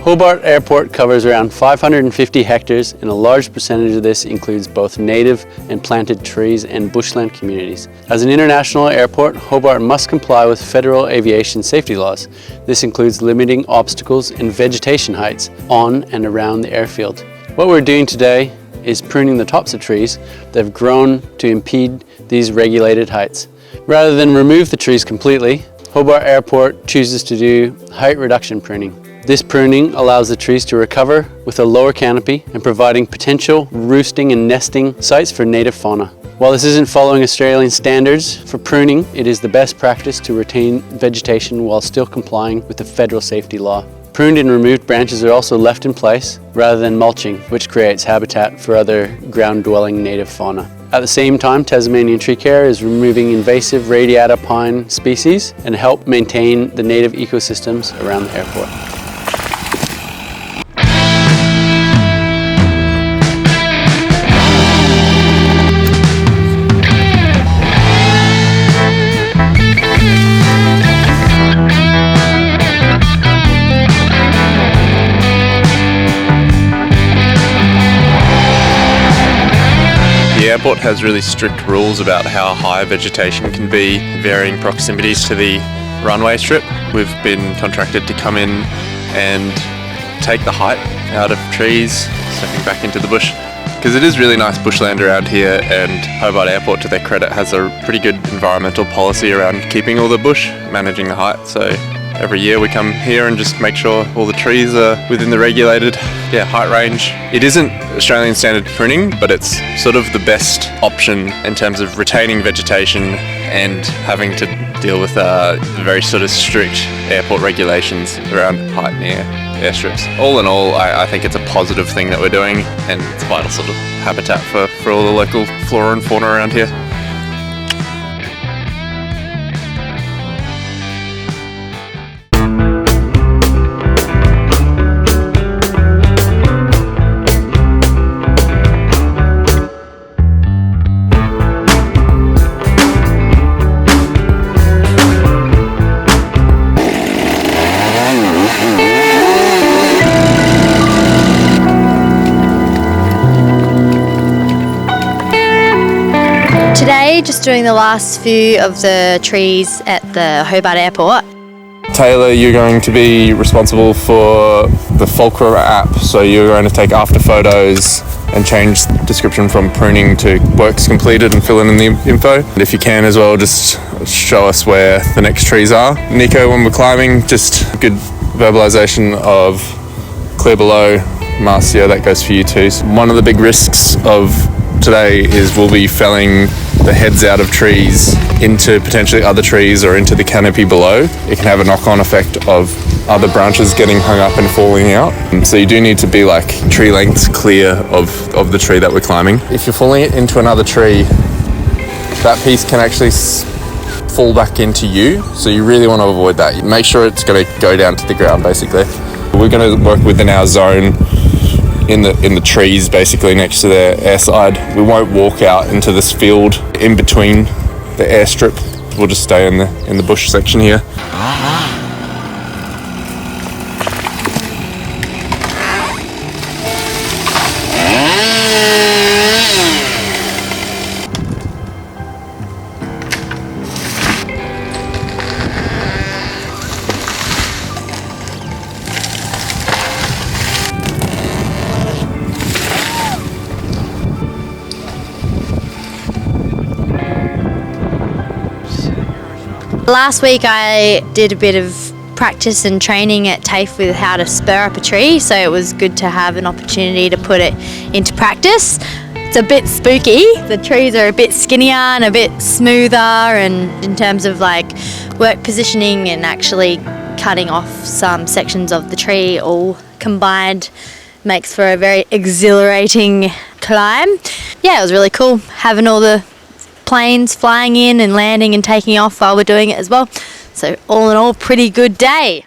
Hobart Airport covers around 550 hectares, and a large percentage of this includes both native and planted trees and bushland communities. As an international airport, Hobart must comply with federal aviation safety laws. This includes limiting obstacles and vegetation heights on and around the airfield. What we're doing today is pruning the tops of trees that have grown to impede these regulated heights. Rather than remove the trees completely, Hobart Airport chooses to do height reduction pruning. This pruning allows the trees to recover with a lower canopy and providing potential roosting and nesting sites for native fauna. While this isn't following Australian standards for pruning, it is the best practice to retain vegetation while still complying with the federal safety law. Pruned and removed branches are also left in place rather than mulching, which creates habitat for other ground-dwelling native fauna. At the same time, Tasmanian Tree Care is removing invasive radiata pine species and help maintain the native ecosystems around the airport. The airport has really strict rules about how high vegetation can be, varying proximities to the runway strip. We've been contracted to come in and take the height out of trees, stepping back into the bush. Because it is really nice bushland around here, and Hobart Airport, to their credit, has a pretty good environmental policy around keeping all the bush, managing the height. So every year we come here and just make sure all the trees are within the regulated height range. It isn't Australian standard pruning, but it's sort of the best option in terms of retaining vegetation and having to deal with very sort of strict airport regulations around height near airstrips. All in all, I think it's a positive thing that we're doing, and it's vital sort of habitat for all the local flora and fauna around here. Today, just doing the last few of the trees at the Hobart Airport. Taylor, you're going to be responsible for the Fulcrum app, so you're going to take after photos and change the description from pruning to works completed and fill in the info. And if you can as well, just show us where the next trees are. Nico, when we're climbing, just good verbalisation of clear below. Marcio, that goes for you too. So one of the big risks of today is we'll be felling the heads out of trees into potentially other trees or into the canopy below. It can have a knock-on effect of other branches getting hung up and falling out. So you do need to be like tree lengths clear of the tree that we're climbing. If you're falling it into another tree, that piece can actually fall back into you. So you really want to avoid that. Make sure it's going to go down to the ground basically. We're going to work within our zone in the trees basically next to the airside. We won't walk out into this field in between the airstrip. We'll just stay in the bush section here. Last week I did a bit of practice and training at TAFE with how to spur up a tree, so it was good to have an opportunity to put it into practice. It's a bit spooky. The trees are a bit skinnier and a bit smoother, and in terms of like work positioning and actually cutting off some sections of the tree all combined makes for a very exhilarating climb. Yeah, it was really cool having all the planes flying in and landing and taking off while we're doing it as well. So all in all, pretty good day.